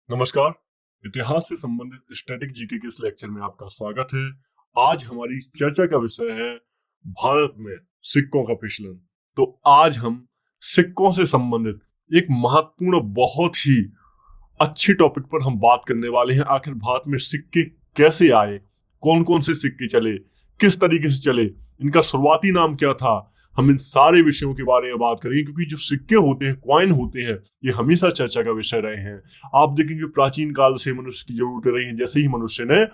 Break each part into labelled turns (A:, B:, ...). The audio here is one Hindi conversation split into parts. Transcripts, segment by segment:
A: नमस्कार। इतिहास से संबंधित स्टैटिक जीके के इस लेक्चर में आपका स्वागत है। आज हमारी चर्चा का विषय है भारत में सिक्कों का प्रचलन। तो आज हम सिक्कों से संबंधित एक महत्वपूर्ण बहुत ही अच्छी टॉपिक पर हम बात करने वाले हैं। आखिर भारत में सिक्के कैसे आए, कौन कौन से सिक्के चले, किस तरीके से चले, इनका शुरुआती नाम क्या था। हम इन सारे विषयों के बारे में बात करेंगे क्योंकि जो सिक्के होते हैं, कॉइन होते हैं, ये हमेशा चर्चा का विषय रहे हैं। आप देखेंगे प्राचीन काल से मनुष्य की जरूरतें रही हैं। जैसे ही मनुष्य ने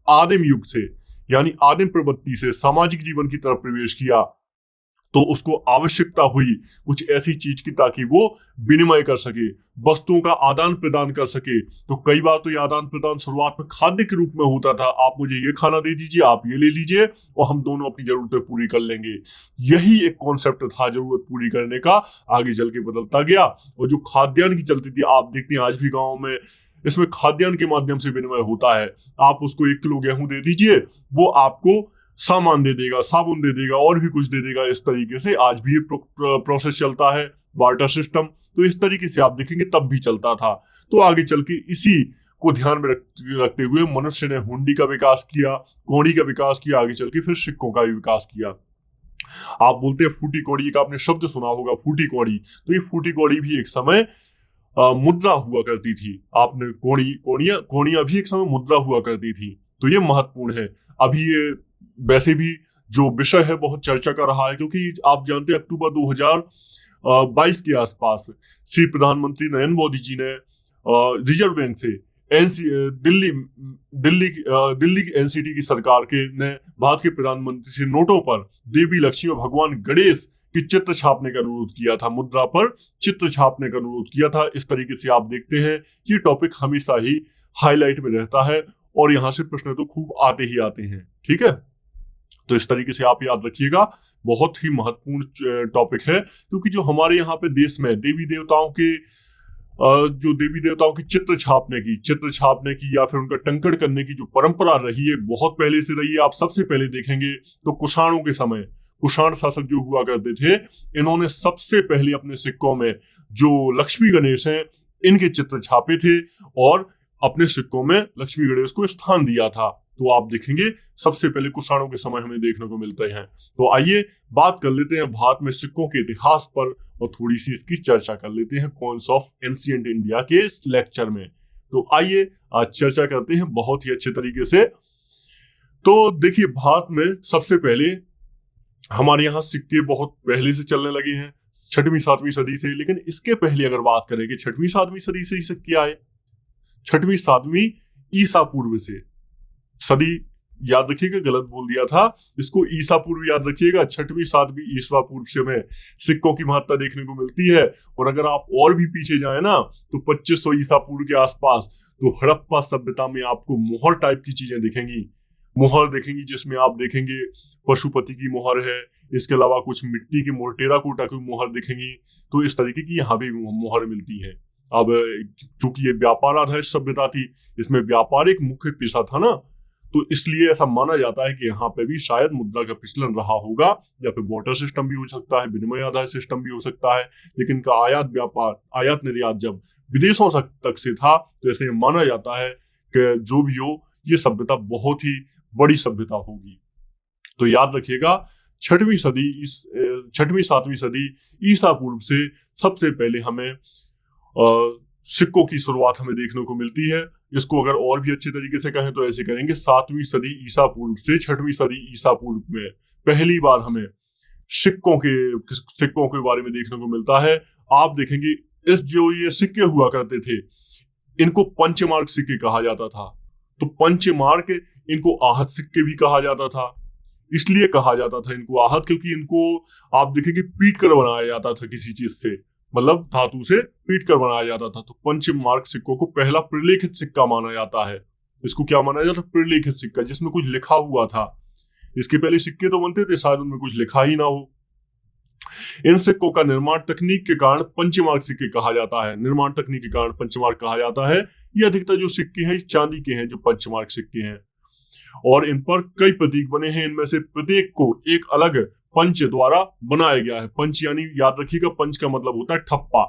A: आदिम युग से यानी आदिम प्रवृत्ति से सामाजिक जीवन की तरफ प्रवेश किया तो उसको आवश्यकता हुई कुछ ऐसी चीज की ताकि वो विनिमय कर सके, वस्तुओं का आदान प्रदान कर सके। तो कई बार तो ये आदान प्रदान शुरुआत में खाद्य के रूप में होता था। आप मुझे ये खाना दे दीजिए, आप ये ले लीजिए और हम दोनों अपनी जरूरतें पूरी कर लेंगे। यही एक कॉन्सेप्ट था जरूरत पूरी करने का। आगे चल के बदलता गया और जो खाद्यान्न की चलती थी, आप देखते हैं आज भी गाँव में इसमें खाद्यान्न के माध्यम से विनिमय होता है। आप उसको 1 किलो गेहूं दे दीजिए, वो आपको सामान दे देगा, साबुन दे देगा और भी कुछ दे देगा। इस तरीके से आज भी ये प्रोसेस चलता है, बार्टर सिस्टम। तो इस तरीके से आप देखेंगे तब भी चलता था। तो आगे चल के इसी को ध्यान में रखते हुए मनुष्य ने हुंडी का विकास किया, कौड़ी का विकास किया, आगे चल के फिर सिक्कों का भी विकास किया। आप बोलते हैं फूटी कौड़ी का आपने शब्द सुना होगा, फूटी कौड़ी। तो ये फूटी कौड़ी भी एक समय मुद्रा हुआ करती थी। आपने कौड़ियां भी एक समय मुद्रा हुआ करती थी। तो ये महत्वपूर्ण है। अभी ये वैसे भी जो विषय है बहुत चर्चा का रहा है क्योंकि आप जानते हैं अक्टूबर 2022 के आसपास श्री प्रधानमंत्री नरेंद्र मोदी जी ने रिजर्व बैंक से दिल्ली दिल्ली की एनसीटी की सरकार के ने भारत के प्रधानमंत्री से नोटों पर देवी लक्ष्मी और भगवान गणेश की चित्र छापने का अनुरोध किया था, मुद्रा पर चित्र छापने का अनुरोध किया था। इस तरीके से आप देखते हैं ये टॉपिक हमेशा ही हाईलाइट में रहता है और यहाँ से प्रश्न तो खूब आते ही आते हैं। ठीक है, तो इस तरीके से आप याद रखिएगा, बहुत ही महत्वपूर्ण टॉपिक है क्योंकि जो हमारे यहाँ पे देश में देवी देवताओं के जो देवी देवताओं की चित्र छापने की या फिर उनका टंकण करने की जो परंपरा रही है, बहुत पहले से रही है। आप सबसे पहले देखेंगे तो कुषाणों के समय कुषाण शासक जो हुआ करते थे, इन्होंने सबसे पहले अपने सिक्कों में जो लक्ष्मी गणेश हैं इनके चित्र छापे थे और अपने सिक्कों में लक्ष्मी गणेश को स्थान दिया था। तो आप देखेंगे सबसे पहले कुषाणों के समय हमें देखने को मिलते हैं। तो आइए बात कर लेते हैं भारत में सिक्कों के इतिहास पर और थोड़ी सी इसकी चर्चा कर लेते हैं कॉइन्स ऑफ एंशिएंट इंडिया के इस लेक्चर में। तो आइए आज चर्चा करते हैं बहुत ही अच्छे तरीके से। तो देखिए, भारत में सबसे पहले हमारे यहाँ सिक्के बहुत पहले से चलने लगे हैं, 6वीं 7वीं सदी से। लेकिन इसके पहले अगर बात करें कि 6वीं 7वीं सदी से सिक्के आए, 6वीं 7वीं ईसा पूर्व से, सदी याद रखिएगा, गलत बोल दिया था, इसको ईसा पूर्व याद रखिएगा। 6वीं 7वीं ईसा पूर्व से में सिक्कों की महत्ता देखने को मिलती है। और अगर आप और भी पीछे जाए ना तो 2500 ईसा पूर्व के आसपास तो हड़प्पा सभ्यता में आपको मोहर टाइप की चीजें दिखेंगी, मोहर देखेंगी जिसमें आप देखेंगे पशुपति की मोहर है, इसके अलावा कुछ मिट्टी की मोहर, टेराकोटा की मोहर दिखेंगी। तो इस तरीके की यहाँ भी मोहर मिलती है। अब चूंकि ये व्यापार आधारित सभ्यता थी, इसमें व्यापार एक मुख्य पेशा था ना, तो इसलिए ऐसा माना जाता है कि यहाँ पे भी शायद मुद्रा का प्रचलन रहा होगा, या फिर वाटर सिस्टम भी हो सकता है, विनिमय आधारित सिस्टम भी हो सकता है। लेकिन का आयात व्यापार, आयात निर्यात जब विदेशों तक से था तो ऐसे माना जाता है कि जो भी हो ये सभ्यता बहुत ही बड़ी सभ्यता होगी। तो याद रखिएगा 6वीं 7वीं सदी ईसा पूर्व से सबसे पहले हमें सिक्कों की शुरुआत हमें देखने को मिलती है। इसको अगर और भी अच्छे तरीके से कहें तो ऐसे करेंगे, 7वीं सदी ईसा पूर्व से 6वीं सदी ईसा पूर्व में पहली बार हमें सिक्कों के बारे में देखने को मिलता है। आप देखेंगे इस जो ये सिक्के हुआ करते थे इनको पंचमार्क सिक्के कहा जाता था। तो पंचमार्क, इनको आहत सिक्के भी कहा जाता था। इसलिए कहा जाता था इनको आहत क्योंकि इनको आप देखेंगे पीट कर बनाया जाता था किसी चीज से, मतलब धातु से पीट कर बनाया जाता था। तो पंचमार्क सिक्कों को पहला प्रलेखित सिक्का माना जाता है। इसको क्या माना जाता है? प्रलेखित सिक्का, जिसमें कुछ लिखा हुआ था। इसके पहले सिक्के तो बनते थे शायद उनमें कुछ लिखा ही ना हो। इन सिक्कों का निर्माण तकनीक के कारण पंचमार्क सिक्के कहा जाता है। निर्माण तकनीक के कारण पंचमार्क कहा जाता है। ये अधिकतर जो सिक्के हैं चांदी के हैं, जो पंचमार्क सिक्के हैं, और इन पर कई प्रतीक बने हैं। इनमें से प्रत्येक को एक अलग पंच द्वारा बनाया गया है। पंच यानी याद रखिएगा, पंच का मतलब होता है ठप्पा।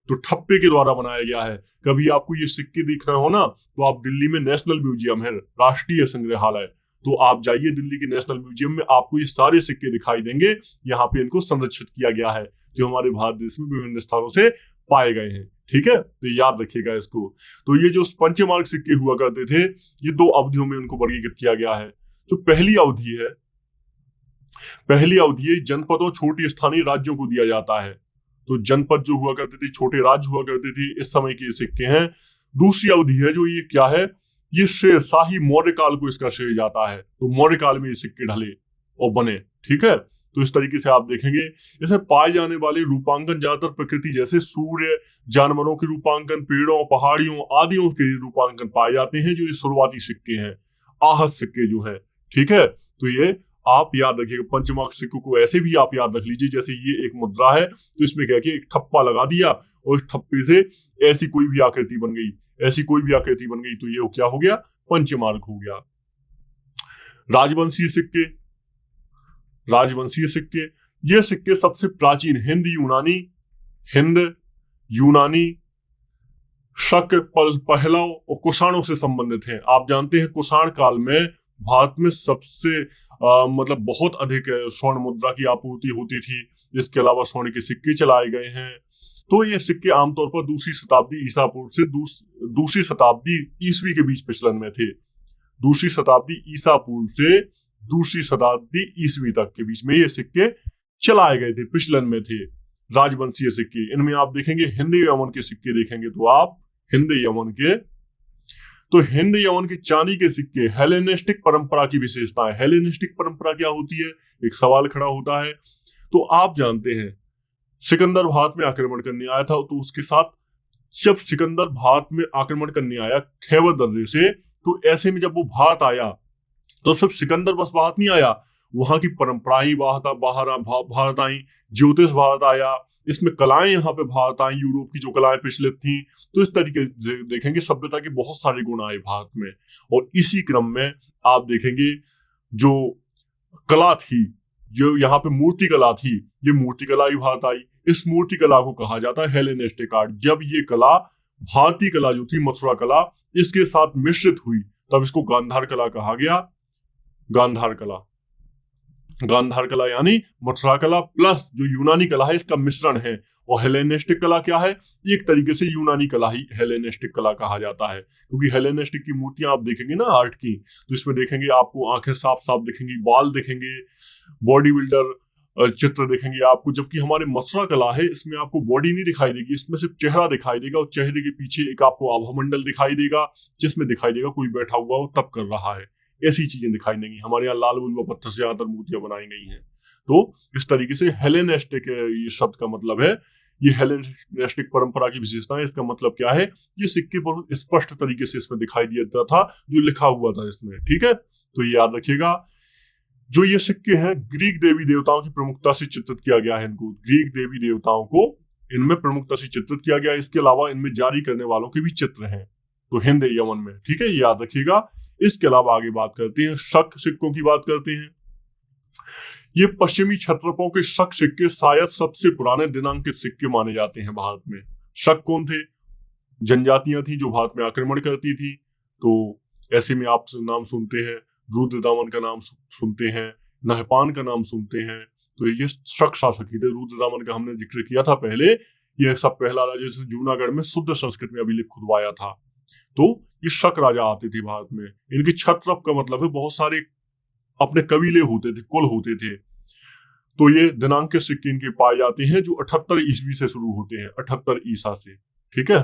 A: तो ठप्पे के द्वारा बनाया गया है। कभी आपको ये सिक्के दिख रहे हो ना, तो आप दिल्ली में नेशनल म्यूजियम है, राष्ट्रीय संग्रहालय, तो आप जाइए दिल्ली के नेशनल म्यूजियम में, आपको ये सारे सिक्के दिखाई देंगे। यहाँ पे इनको संरक्षित किया गया है, जो हमारे भारत देश में विभिन्न स्थानों से पाए गए हैं। ठीक है, तो याद रखिएगा इसको। तो ये जो पंचमार्क सिक्के हुआ करते थे, ये 2 अवधियों में उनको वर्गीकृत किया गया है। जो पहली अवधि है जनपदों छोटे स्थानीय राज्यों को दिया जाता है। तो जनपद जो हुआ करते थे, छोटे राज्य हुआ करते थे, इस समय के सिक्के हैं। दूसरी अवधि है जो ये क्या है, ये शाही मौर्य काल को इसका श्रेय जाता है। तो मौर्य काल में ये सिक्के ढले और बने। ठीक है, तो इस तरीके से आप देखेंगे इसमें पाए जाने वाले रूपांकन ज्यादातर प्रकृति जैसे सूर्य, जानवरों के रूपांकन, पेड़ों, पहाड़ियों आदियों के रूपांकन पाए जाते हैं, जो ये शुरुआती सिक्के हैं, आहत सिक्के जो है। ठीक है, तो ये आप याद रखिएगा। पंचमार्क सिक्कों को ऐसे भी आप याद रख लीजिए, जैसे ये एक मुद्रा है, तो इसमें क्या कि एक ठप्पा लगा दिया और इस ठप्पे से ऐसी कोई भी आकृति बन गई, तो ये क्या हो गया, पंचमार्क हो गया। राजवंशीय सिक्के, ये सिक्के सबसे प्राचीन हिंद यूनानी, शक, पहलव और कुषाणों से संबंधित हैं। आप जानते हैं कुषाण काल में भारत में सबसे मतलब बहुत अधिक स्वर्ण मुद्रा की आपूर्ति होती थी। इसके अलावा स्वर्ण के सिक्के चलाए गए हैं। तो ये सिक्के आमतौर पर दूसरी शताब्दी ईसा पूर्व से दूसरी शताब्दी ईसवी के बीच प्रचलन में थे। दूसरी शताब्दी ईसा पूर्व से दूसरी शताब्दी ईसवी तक के बीच में ये सिक्के चलाए गए थे, प्रचलन में थे। राजवंशीय सिक्के, इनमें आप देखेंगे हिंद यमन के सिक्के देखेंगे, तो आप हिंद यमन के चांदी के सिक्के हेलेनिस्टिक परंपरा की विशेषता है। हेलेनिस्टिक परंपरा क्या होती है, एक सवाल खड़ा होता है। तो आप जानते हैं सिकंदर भारत में आक्रमण करने आया था, तो उसके साथ जब सिकंदर भारत में आक्रमण करने आया खैबर दर्रे से, तो ऐसे में जब वो भारत आया तो सिर्फ सिकंदर बस भारत नहीं आया, वहां की परंपराएं भारत आई, ज्योतिष भारत आया, इसमें कलाएं यहाँ पे भारत आई, यूरोप की जो कलाएं प्रचलित थी। तो इस तरीके से देखेंगे सभ्यता के बहुत सारे गुण आए भारत में। और इसी क्रम में आप देखेंगे जो कला थी, जो यहाँ पे मूर्ति कला थी, ये मूर्ति कला ही भारत आई। इस मूर्ति कला को कहा जाता है हेलेनिस्टिक आर्ट। जब ये कला भारतीय कला जो थी, मथुरा कला, इसके साथ मिश्रित हुई, तब इसको गांधार कला कहा गया। गांधार कला यानी मथुरा कला प्लस जो यूनानी कला है, इसका मिश्रण है। और हेलेनिस्टिक कला क्या है, एक तरीके से यूनानी कला ही हेलेनिस्टिक कला कहा जाता है। क्योंकि हेलेनिस्टिक की मूर्तियां आप देखेंगे ना आर्ट की, तो इसमें देखेंगे आपको आंखें साफ साफ दिखेंगी, बाल दिखेंगे, बॉडी बिल्डर चित्र दिखेंगे आपको। जबकि हमारे मथुरा कला है, इसमें आपको बॉडी नहीं दिखाई देगी, इसमें सिर्फ चेहरा दिखाई देगा, और चेहरे के पीछे एक आपको आभामंडल दिखाई देगा, जिसमें दिखाई देगा कोई बैठा हुआ हो तब कर रहा है। ऐसी चीजें दिखाई देंगी। हमारे यहाँ लाल बुलवा पत्थर से ज्यादातर मूर्तियां बनाई गई हैं। तो इस तरीके से हेलेनिस्टिक ये शब्द का मतलब है, ये हेलेनिस्टिक परंपरा की विशेषता है। इसका मतलब क्या है, ये सिक्के पर स्पष्ट तरीके से इसमें दिखाई देता था जो लिखा हुआ था इसमें। ठीक है, तो ये याद रखिएगा। जो ये सिक्के हैं ग्रीक देवी देवताओं की प्रमुखता से चित्रित किया गया है, इनको ग्रीक देवी देवताओं को इनमें प्रमुखता से चित्रित किया गया है। इसके अलावा इनमें जारी करने वालों के भी चित्र हैं, तो हिंद यमन में। ठीक है, ये याद रखिएगा। इसके अलावा आगे बात करते हैं, शक सिक्कों की बात करते हैं। ये पश्चिमी क्षत्रपों के शक सिक्के शायद सबसे पुराने दिनांकित सिक्के माने जाते हैं भारत में। शक कौन थे, जनजातियां थी जो भारत में आक्रमण करती थी। तो ऐसे में आप नाम सुनते हैं, रुद्रदामन का नाम सुनते हैं, नहपान का नाम सुनते हैं। तो ये शक शासक ही थे। रुद्रदामन का हमने जिक्र किया था पहले, यह सब पहला राजा जिसने जूनागढ़ में शुद्ध संस्कृत में अभिलेख खुदवाया था। तो ये शक राजा आते थे भारत में। इनके क्षत्रप का मतलब है बहुत सारे अपने कबीले होते थे, कुल होते थे। तो ये दिनांक के सिक्के इनके पाए जाते हैं जो 78 ईस्वी से शुरू होते हैं, 78 ईसा से। ठीक है,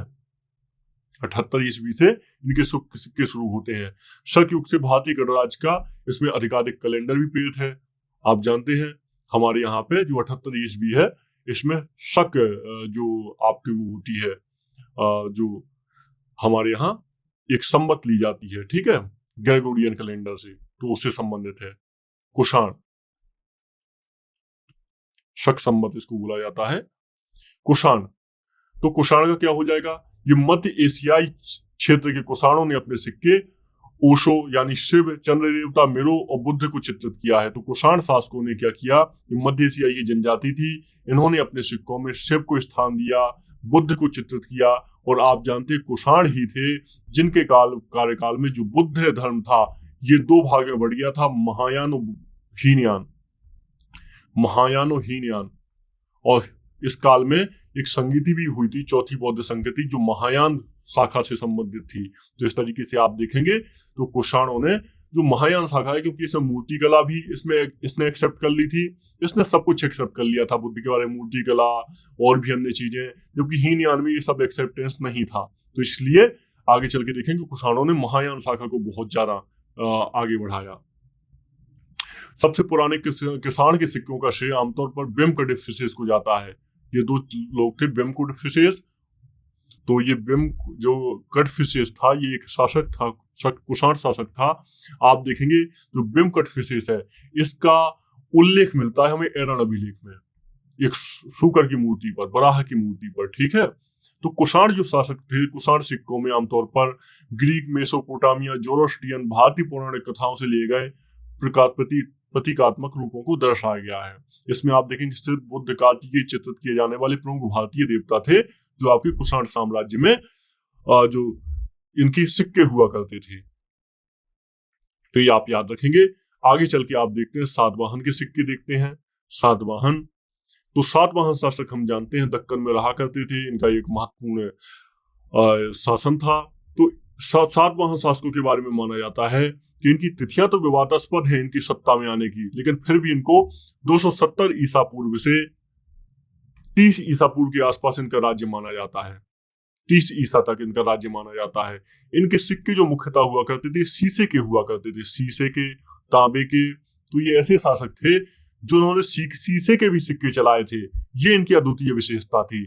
A: 78 ईस्वी से इनके सिक्के शुरू होते हैं। शक युग से भारतीय गणराज्य का इसमें अधिकाधिक कैलेंडर भी प्रेरित है। आप जानते हैं हमारे यहाँ पे जो 78 ईस्वी है, इसमें शक जो आपकी वो होती है, जो हमारे यहाँ एक संवत ली जाती है। ठीक है, ग्रेगोरियन कैलेंडर से, तो उससे संबंधित है। कुषाण शक संवत इसको बोला जाता है, कुषाण। तो कुषाण का क्या हो जाएगा, ये मध्य एशियाई क्षेत्र के कुषाणों ने अपने सिक्के ओशो यानी शिव, चंद्र देवता, मिरो और बुद्ध को चित्रित किया है। तो कुषाण शासकों ने क्या किया, ये मध्य एशियाई की जनजाति थी, इन्होंने अपने सिक्कों में शिव को स्थान दिया, बुद्ध को चित्रित किया। और आप जानते हैं कुषाण ही थे जिनके कार्यकाल में जो बुद्ध धर्म था ये दो भाग में बढ़ गया था, महायान और हीनयान, महायान और हीनयान। और इस काल में एक संगीति भी हुई थी, चौथी बौद्ध संगीति, जो महायान शाखा से संबंधित थी। तो इस तरीके से आप देखेंगे तो कुषाणों ने जो महायान शाखा है, क्योंकि इसमें मूर्ति कला भी इसने एक्सेप्ट कर ली थी, इसने सब कुछ एक्सेप्ट कर लिया था बुद्ध के बारे में, मूर्ति कला और भी अन्य चीजें, जबकि हीनयान में ये सब एक्सेप्टेंस नहीं था। तो इसलिए आगे चल के देखेंगे कुषाणों ने महायान शाखा को बहुत ज्यादा आगे बढ़ाया। सबसे पुराने किसान के सिक्कों का श्रेय आमतौर पर बिम कडिफिसेस को जाता है। ये दो लोग थे, बिम कडिफिसेस। तो ये बिम जो कडिफिसेस था ये एक शासक था, कुषाण शासक था। आप देखेंगे जो बिम कडिफिसेस है इसका उल्लेख मिलता है हमें एरन अभिलेख में, एक शुकर की मूर्ति पर, बराह की मूर्ति पर, ठीक है। तो कुषाण जो शासक थे, कुषाण सिक्कों में आमतौर पर ग्रीक, मेसोपोटामिया, जोरोस्ट्रियन, भारतीय पौराणिक कथाओं से लिए गए प्रतीकात्मक रूपों को दर्शाया गया है। इसमें आप देखेंगे सिर्फ बुद्ध कार्तिकेय चित्रित किए जाने वाले प्रमुख भारतीय देवता थे जो आपके कुषाण साम्राज्य में जो इनकी सिक्के हुआ करते थे। तो ये आप याद रखेंगे। आगे चल के आप देखते हैं सातवाहन के सिक्के देखते हैं। सातवाहन, तो सातवाहन शासक हम जानते हैं दक्कन में रहा करते थे, इनका एक महत्वपूर्ण शासन था। तो सातवाहन शासकों के बारे में माना जाता है कि इनकी तिथियां तो विवादास्पद है इनकी सत्ता में आने की, लेकिन फिर भी इनको 270 ईसा पूर्व से 30 ईसा पूर्व के आसपास इनका राज्य माना जाता है। 30 ईसा तक इनका राज्य माना जाता है। इनके सिक्के जो मुख्यतः हुआ करते थे शीशे के हुआ करते थे, शीशे के, तांबे के। तो ये ऐसे शासक थे जो उन्होंने शीशे के भी सिक्के चलाए थे, ये इनकी अद्वितीय विशेषता थी।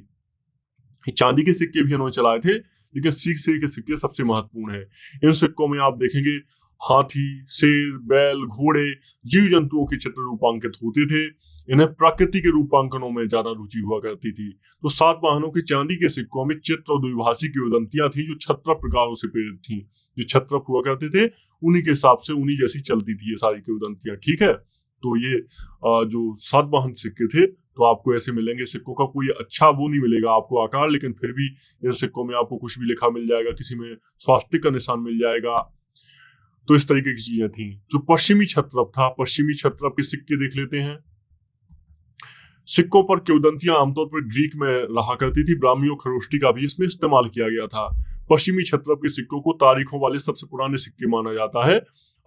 A: चांदी के सिक्के भी इन्होंने चलाए थे, लेकिन शीशे के सिक्के सबसे महत्वपूर्ण है। इन सिक्कों में आप देखेंगे हाथी, शेर, बैल, घोड़े, जीव जंतुओं के चित्र रूपांकित होते थे। इन्हें प्रकृति के रूपांकनों में ज्यादा रुचि हुआ करती थी। तो सातवाहनों के चांदी के सिक्कों में चित्र और द्विभाषी किंवदंतियां थी जो छत्रप प्रकारों से प्रेरित थी। जो छत्रप हुआ करते थे उन्हीं के हिसाब से, उन्हीं जैसी चलती थी ये सारी किंवदंतियां, ठीक है। तो ये जो सातवाहन सिक्के थे तो आपको ऐसे मिलेंगे। सिक्कों का कोई अच्छा वो नहीं मिलेगा आपको आकार, लेकिन फिर भी इन सिक्कों में आपको कुछ भी लिखा मिल जाएगा, किसी में स्वास्तिक का निशान मिल जाएगा। तो इस तरीके की चीजें थी। जो पश्चिमी छत्रप था, पश्चिमी छत्रप के सिक्के देख लेते हैं। सिक्कों पर किंवदंतियां आमतौर पर ग्रीक में रहा करती थी, ब्राह्मी और खरोष्टी का भी इसमें इस्तेमाल किया गया था। पश्चिमी छत्रप के सिक्कों को तारीखों वाले सबसे पुराने सिक्के माना जाता है।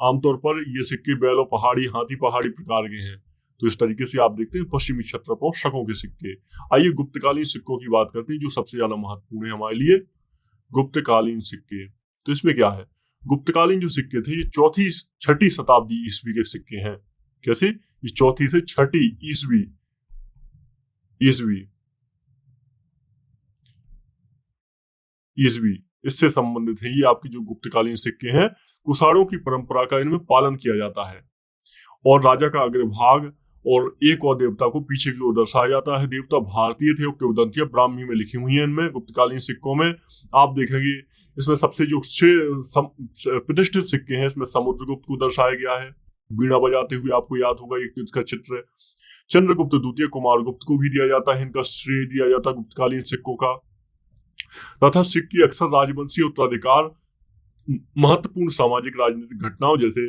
A: आमतौर पर ये सिक्के बैलों पहाड़ी, हाथी पहाड़ी प्रकार के हैं। तो इस तरीके से आप देखते हैं पश्चिमी छत्रपों शकों के सिक्के। आइए गुप्तकालीन सिक्कों की बात करते हैं जो सबसे ज्यादा महत्वपूर्ण है हमारे लिए। गुप्तकालीन सिक्के, तो इसमें क्या है, गुप्तकालीन जो सिक्के थे ये 4ठी-6ठी शताब्दी ईस्वी के सिक्के हैं। कैसे? ये 4ठी से 6ठी ईस्वी इससे संबंधित है। ये आपके जो गुप्तकालीन सिक्के हैं, कुषाणों की परंपरा का इनमें पालन किया जाता है और राजा का अग्रभाग और एक और देवता को पीछे की ओर दर्शाया जाता है। देवता भारतीय थे और किंवदंतियां ब्राह्मी में लिखी हुई हैं इनमें गुप्तकालीन सिक्कों में। आप देखेंगे इसमें सबसे जो प्रतिष्ठित सिक्के हैं इसमें समुद्रगुप्त को दर्शाया गया है, वीणा बजाते हुए, आपको याद होगा एक इसका चित्र। चंद्रगुप्त द्वितीय, कुमारगुप्त को भी दिया जाता है, इनका श्रेय दिया जाता है गुप्तकालीन सिक्कों का। तथा सिक्के अक्सर राजवंशी उत्तराधिकार, महत्वपूर्ण सामाजिक राजनीतिक घटनाओं जैसे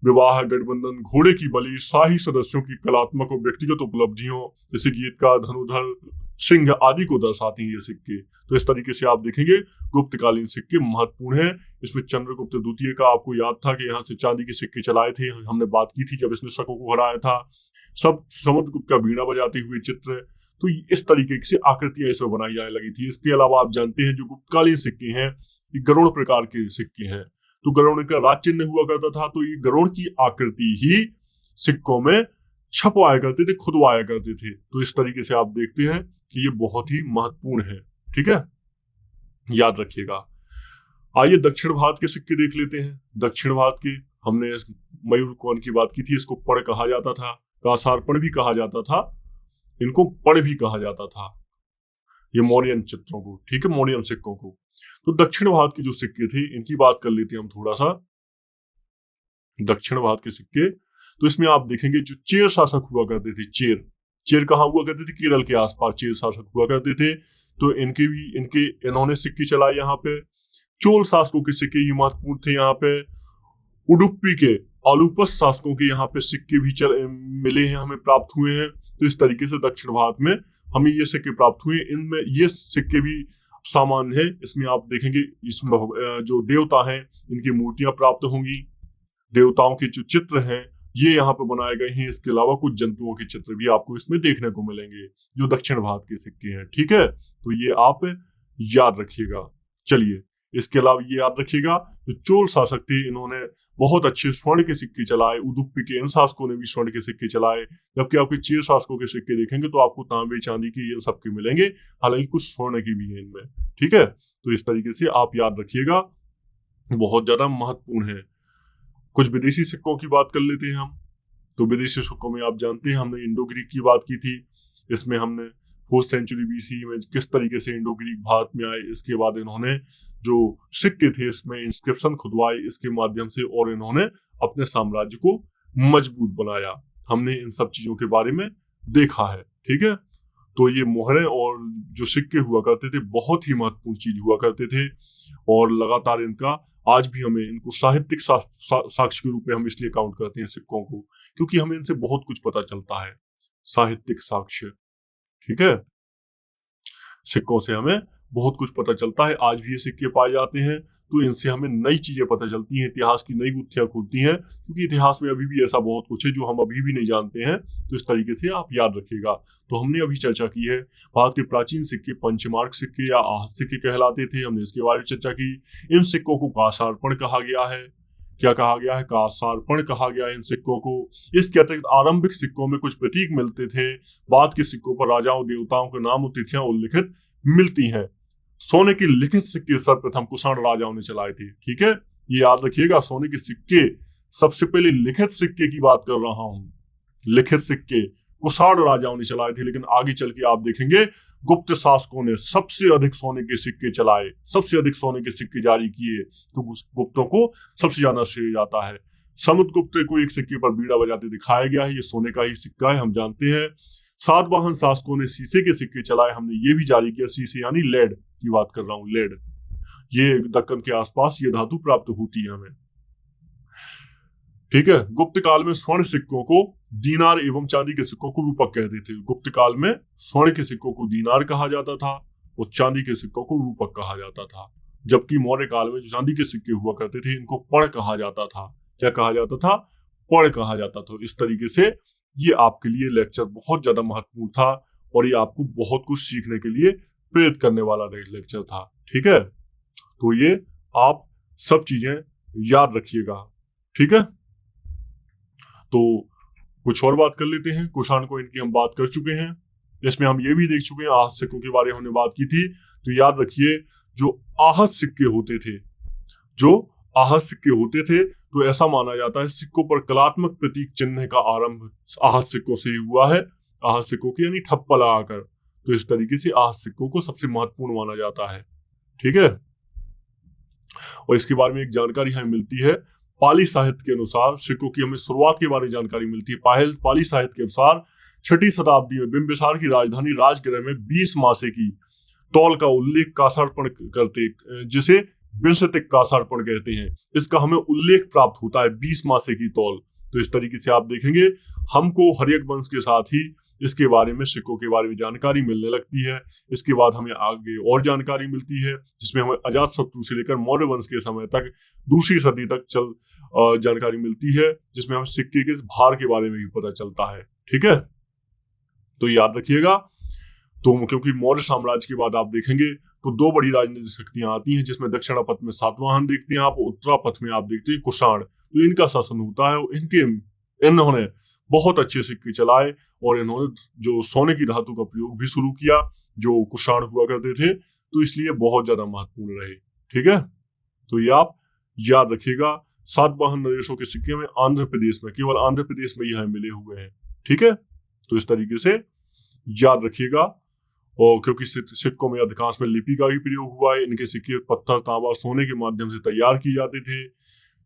A: विवाह, गठबंधन, घोड़े की बलि, शाही सदस्यों की कलात्मक और व्यक्तिगत उपलब्धियों जैसे गीतकार, धनुधर, सिंह आदि को दर्शाती हैं ये सिक्के। तो इस तरीके से आप देखेंगे गुप्तकालीन सिक्के महत्वपूर्ण है। इसमें चंद्रगुप्त द्वितीय का आपको याद था कि यहाँ से चांदी के सिक्के चलाए थे, हमने बात की थी जब इसने शकों को हराया था। सब समुद्रगुप्त का वीणा बजाते हुए चित्र। तो इस तरीके से आकृतियां इसमें बनाई जाने लगी थी। इसके अलावा आप जानते हैं जो गुप्तकालीन सिक्के हैं ये गरुड़ प्रकार के सिक्के हैं। तो गरुड़ का राज चिन्ह हुआ करता था, तो ये गरुड़ की आकृति ही सिक्कों में छपवाया करते थे, खुदवाया करते थे। तो इस तरीके से आप देखते हैं कि ये बहुत ही महत्वपूर्ण है, ठीक है, याद रखिएगा। आइए दक्षिण भारत के सिक्के देख लेते हैं। दक्षिण भारत के हमने मयूर कौन की बात की थी, इसको पड़ कहा जाता था, कासारपण भी कहा जाता था, इनको पड़ भी कहा जाता था, ये मौर्यन चित्रों को, ठीक है, मौर्यन सिक्कों को। तो दक्षिण भारत के जो सिक्के थे इनकी बात कर लेते हैं हम थोड़ा सा। दक्षिण भारत के सिक्के, तो इसमें आप देखेंगे जो चेर शासक हुआ करते थे, चेर कहाँ हुआ करते थे, केरल के आसपास चेर शासक हुआ करते थे। तो इन्होंने सिक्के चलाए यहाँ पे। चोल शासकों के सिक्के ये महत्वपूर्ण थे यहाँ पे। उडुप्पी के आलूपस शासकों के यहाँ पे सिक्के भी मिले हैं, हमें प्राप्त हुए हैं। तो इस तरीके से दक्षिण भारत में हमें ये सिक्के प्राप्त हुए। इनमें ये सिक्के भी सामान्य है। इसमें आप देखेंगे इसमें जो देवता हैं इनकी मूर्तियां प्राप्त होंगी, देवताओं के जो चित्र हैं ये यहाँ पे बनाए गए हैं। इसके अलावा कुछ जंतुओं के चित्र भी आपको इसमें देखने को मिलेंगे जो दक्षिण भारत के सिक्के हैं। ठीक है, तो ये आप याद रखिएगा। चलिए, इसके अलावा ये याद रखिएगा जो चोल शासक थे इन्होंने बहुत अच्छे स्वर्ण के सिक्के चलाए। उडुप्पी के इन शासकों ने भी स्वर्ण के सिक्के चलाए। जबकि आपके चेर शासकों के सिक्के देखेंगे तो आपको तांबे चांदी के ये सबके मिलेंगे, हालांकि कुछ स्वर्ण की भी है इनमें। ठीक है, तो इस तरीके से आप याद रखिएगा, बहुत ज्यादा महत्वपूर्ण है। कुछ विदेशी सिक्कों की बात कर लेते हैं हम। तो विदेशी सिक्कों में आप जानते हैं हमने इंडो ग्रीक की बात की थी। इसमें हमने 4th सेंचुरी BC में किस तरीके से इंडो ग्रीक भारत में आए, इसके बाद इन्होंने जो सिक्के थे इसमें इंस्क्रिप्शन खुदवाए इसके माध्यम से, और इन्होंने अपने साम्राज्य को मजबूत बनाया। हमने इन सब चीजों के बारे में देखा है। ठीक है, तो ये मोहरें और जो सिक्के हुआ करते थे बहुत ही महत्वपूर्ण चीज हुआ करते थे, और लगातार इनका आज भी हमें इनको साहित्यिक साक्ष्य के रूप में हम इसलिए काउंट करते हैं सिक्कों को, क्योंकि हमें इनसे बहुत कुछ पता चलता है। साहित्यिक साक्ष्य, ठीक है, सिक्कों से हमें बहुत कुछ पता चलता है। आज भी ये सिक्के पाए जाते हैं तो इनसे हमें नई चीजें पता चलती हैं, इतिहास की नई गुत्थियां खुलती हैं, क्योंकि इतिहास में अभी भी ऐसा बहुत कुछ है जो हम अभी भी नहीं जानते हैं। तो इस तरीके से आप याद रखिएगा। तो हमने अभी चर्चा की है भारत के प्राचीन सिक्के पंचमार्क सिक्के या आहत सिक्के कहलाते थे, हमने इसके बारे में चर्चा की। इन सिक्कों को कांसार्पण कहा गया है। क्या कहा गया है? कांसार्पण कहा गया है इन सिक्कों को। इसके अतिरिक्त आरंभिक सिक्कों में कुछ प्रतीक मिलते थे, बाद के सिक्कों पर राजाओं देवताओं के नाम और तिथियां उल्लिखित मिलती हैं। सोने के लिखित सिक्के सर्वप्रथम कुषाण राजाओं ने चलाए थे। ठीक है, ये याद रखिएगा, सोने के सिक्के सबसे पहले लिखित सिक्के की बात कर रहा हूं। लिखित सिक्के कुषाण राजाओं ने चलाए थे, लेकिन आगे चल के आप देखेंगे गुप्त शासकों ने सबसे अधिक सोने के सिक्के चलाए, सबसे अधिक सोने के सिक्के जारी किए। तो गुप्तों को सबसे ज्यादा श्रेय जाता है। समुद्रगुप्त को एक सिक्के पर बीड़ा बजाते दिखाया गया है, ये सोने का ही सिक्का है, हम जानते हैं। सातवाहन शासकों ने शीशे के सिक्के चलाए, हमने ये भी जारी किया। शीशे यानी लेड की बात कर रहा हूं, लेड। ये दक्कन के आसपास ये धातु प्राप्त होती है हमें। ठीक है, गुप्त काल में स्वर्ण सिक्कों को दीनार एवं चांदी के सिक्कों को रूपक कहते थे। गुप्त काल में स्वर्ण के सिक्कों को दीनार कहा जाता था और चांदी के सिक्कों को रूपक कहा जाता था। जबकि मौर्य काल में जो चांदी के सिक्के हुआ करते थे इनको पर्ण कहा जाता था। क्या कहा जाता था? पर्ण कहा जाता था। इस तरीके से ये आपके लिए लेक्चर बहुत ज्यादा महत्वपूर्ण था और ये आपको बहुत कुछ सीखने के लिए प्रेरित करने वाला लेक्चर था। ठीक है, तो ये आप सब चीजें याद रखिएगा। ठीक है, तो कुछ और बात कर लेते हैं। कुषाण को इनकी हम बात कर चुके हैं, इसमें हम ये भी देख चुके हैं आहत सिक्कों के बारे में हमने बात की थी। तो याद रखिए, जो आहत सिक्के होते थे, जो आहत सिक्के होते थे, तो ऐसा माना जाता है सिक्कों पर कलात्मक प्रतीक चिन्ह का आरंभ आहत सिक्कों से ही हुआ है। आहत सिक्कों की यानी ठप्पा लगाकर। तो इस तरीके से आहत सिक्कों को सबसे महत्वपूर्ण माना जाता है। ठीक है, और इसके बारे में एक जानकारी हमें मिलती है। पाली साहित्य के अनुसार सिक्कों की हमें शुरुआत के बारे में जानकारी मिलती है। पाली साहित्य के अनुसार 6ठी शताब्दी में बिंबिसार की राजधानी राजगृह में 20 मासे की तौल का उल्लेख कांसार्पण करते, जिसे विंशतिक कांसार्पण कहते हैं, इसका हमें उल्लेख प्राप्त होता है 20 मासे की तौल। तो इस तरीके से आप देखेंगे हमको हर्यक वंश के साथ ही इसके बारे में, सिक्कों के बारे में जानकारी मिलने लगती है। इसके बाद हमें आगे और जानकारी मिलती है जिसमें हमें अजातशत्रु से लेकर मौर्य वंश के समय तक, 2री सदी तक जानकारी मिलती है, जिसमें हमें सिक्के के भार के बारे में भी पता चलता है। ठीक है, तो याद रखिएगा। तो क्योंकि मौर्य साम्राज्य के बाद आप देखेंगे तो 2 बड़ी राजनीतिक शक्तियां आती हैं, जिसमें दक्षिणापथ में सातवाहन देखते हैं आप, उत्तरापथ में आप देखते हैं कुषाण। तो इनका शासन होता है और इन्होंने बहुत अच्छे सिक्के चलाए और इन्होंने जो सोने की धातु का प्रयोग भी शुरू किया, जो कुषाण हुआ करते थे, तो इसलिए बहुत ज्यादा महत्वपूर्ण रहे। ठीक है, तो ये आप याद रखिएगा। सातवाहन नरेशों के सिक्के में आंध्र प्रदेश में, केवल आंध्र प्रदेश में यह मिले हुए हैं। ठीक है, तो इस तरीके से याद रखिएगा। और क्योंकि सिक्कों में अधिकांश में लिपि का भी प्रयोग हुआ है, इनके सिक्के पत्थर, तांबा, सोने के माध्यम से तैयार किए जाते थे।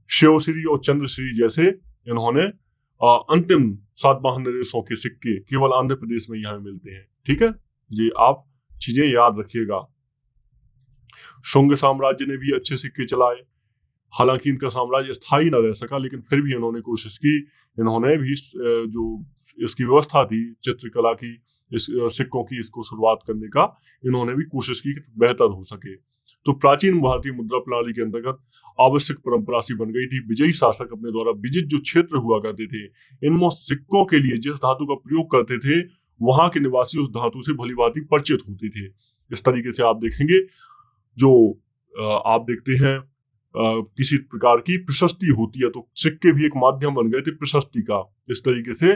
A: शिवश्री और चंद्रश्री जैसे इन्होंने अंतिम सातवाहन नरेशों के सिक्के केवल आंध्र प्रदेश में यहाँ मिलते हैं। ठीक है, ये आप चीजें याद रखिएगा। शुंग साम्राज्य ने भी अच्छे सिक्के चलाए, हालांकि इनका साम्राज्य स्थायी न रह सका, लेकिन फिर भी इन्होंने कोशिश की। इन्होंने भी जो इसकी व्यवस्था थी चित्रकला की, इस सिक्कों की, इसको शुरुआत करने का इन्होंने भी कोशिश की कि बेहतर हो सके। तो प्राचीन भारतीय मुद्रा प्रणाली के अंतर्गत आवश्यक परंपरा सी बन गई थी। विजयी शासक अपने द्वारा विजित जो क्षेत्र हुआ करते थे, इनमें सिक्कों के लिए जिस धातु का प्रयोग करते थे, वहां के निवासी उस धातु से भली भांति परिचित होते थे। इस तरीके से आप देखेंगे, जो आप देखते हैं किसी प्रकार की प्रशस्ति होती है, तो सिक्के भी एक माध्यम बन गए थे प्रशस्ति का। इस तरीके से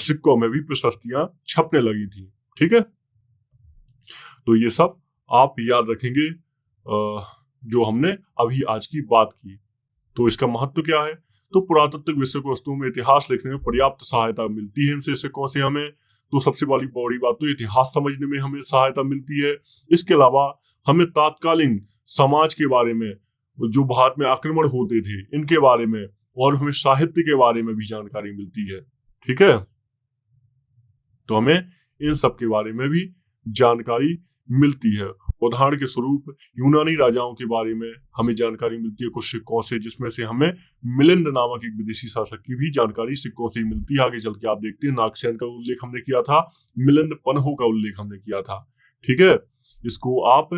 A: सिक्कों में भी प्रशस्तियां छपने लगी थी। ठीक है, तो ये सब आप याद रखेंगे जो हमने अभी आज की बात की। तो इसका महत्व क्या है? तो पुरातात्विक विषय वस्तुओं में इतिहास लिखने में पर्याप्त सहायता मिलती है इनसे, सिक्कों से हमें। तो सबसे बड़ी बात तो इतिहास समझने में हमें सहायता मिलती है। इसके अलावा हमें तात्कालीन समाज के बारे में, जो भारत में आक्रमण होते थे, इनके बारे में, और हमें साहित्य के बारे में भी जानकारी मिलती है। ठीक है, तो हमें इन सब के बारे में भी जानकारी मिलती है। उदाहरण के स्वरूप यूनानी राजाओं के बारे में हमें जानकारी मिलती है कुछ सिक्कों से, जिसमें से हमें मिलिंद नामक एक विदेशी शासक की भी जानकारी सिक्कों से ही मिलती है। आगे चल के आप देखते हैं नागसेन का उल्लेख हमने किया था, मिलिंद पन्हो का उल्लेख हमने किया था। ठीक है, इसको आप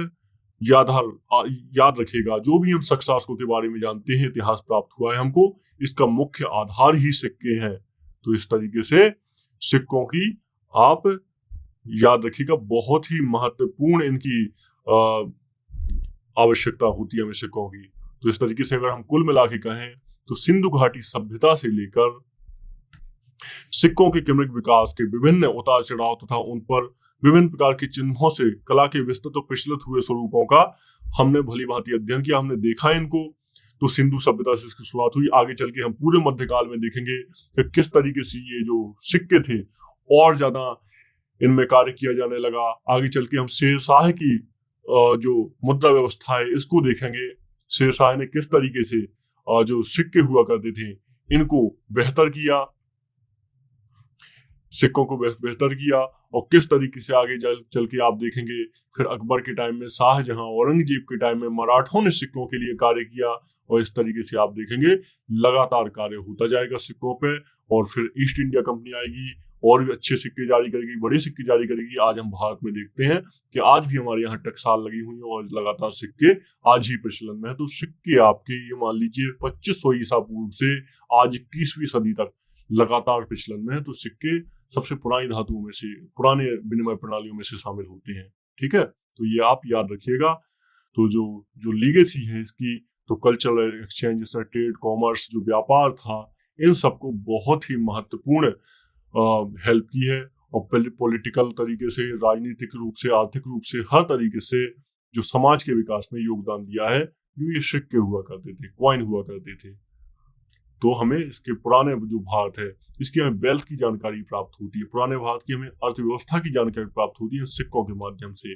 A: याद रखिएगा। जो भी हम शक शासकों के बारे में जानते हैं, इतिहास प्राप्त हुआ है हमको, इसका मुख्य आधार ही सिक्के हैं। तो इस तरीके से सिक्कों की आप याद रखिएगा, बहुत ही महत्वपूर्ण इनकी आवश्यकता होती है हमें सिक्कों की। तो इस तरीके से अगर हम कुल मिला के कहें, तो सिंधु घाटी सभ्यता से लेकर सिक्कों के क्रमिक विकास के विभिन्न उतार चढ़ाव तथा उन पर विभिन्न प्रकार के चिन्हों से कला के विस्तृत और प्रचलित हुए स्वरूपों का हमने भली भांति अध्ययन किया, हमने देखा इनको। तो सिंधु सभ्यता से इसकी शुरुआत हुई। आगे चल के हम पूरे मध्यकाल में देखेंगे कि किस तरीके से ये जो सिक्के थे और ज्यादा इनमें कार्य किया जाने लगा। आगे चल के हम शेरशाह की जो मुद्रा व्यवस्था है इसको देखेंगे। शेरशाह ने किस तरीके से जो सिक्के हुआ करते थे इनको बेहतर किया, सिक्कों को बेहतर किया, और किस तरीके से आगे चल के आप देखेंगे फिर अकबर के टाइम में, शाहजहां, औरंगजेब के टाइम में मराठों ने सिक्कों के लिए कार्य किया। और इस तरीके से आप देखेंगे लगातार कार्य होता जाएगा सिक्कों पे। और फिर ईस्ट इंडिया कंपनी आएगी और भी अच्छे सिक्के जारी करेगी, बड़े सिक्के जारी करेगी। आज हम भारत में देखते हैं कि आज भी हमारे यहाँ टकसाल लगी हुई है और लगातार सिक्के आज ही प्रचलन में है। तो सिक्के आपके ये मान लीजिए 2500 ईसा पूर्व से आज 21वीं सदी तक लगातार प्रचलन में है। तो सिक्के सबसे पुरानी धातुओं में से, पुराने विनिमय प्रणालियों में से शामिल होते हैं। ठीक है, तो ये आप याद रखिएगा। तो जो लीगेसी है इसकी, तो कल्चरल एक्सचेंज, जैसा ट्रेड, कॉमर्स, जो व्यापार था, इन सबको बहुत ही महत्वपूर्ण हेल्प की है। और पॉलिटिकल तरीके से, राजनीतिक रूप से, आर्थिक रूप से, हर तरीके से जो समाज के विकास में योगदान दिया है, ये सिक्के हुआ करते थे, कॉइन हुआ करते थे। तो हमें इसके पुराने जो भारत है इसकी हमें वेल्थ की जानकारी प्राप्त होती है, पुराने भारत की हमें अर्थव्यवस्था की जानकारी प्राप्त होती है सिक्कों के माध्यम से।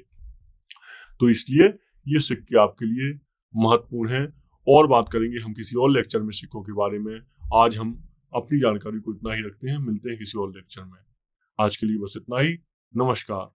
A: तो इसलिए ये सिक्के आपके लिए महत्वपूर्ण हैं। और बात करेंगे हम किसी और लेक्चर में सिक्कों के बारे में। आज हम अपनी जानकारी को इतना ही रखते हैं, मिलते हैं किसी और लेक्चर में। आज के लिए बस इतना ही। नमस्कार।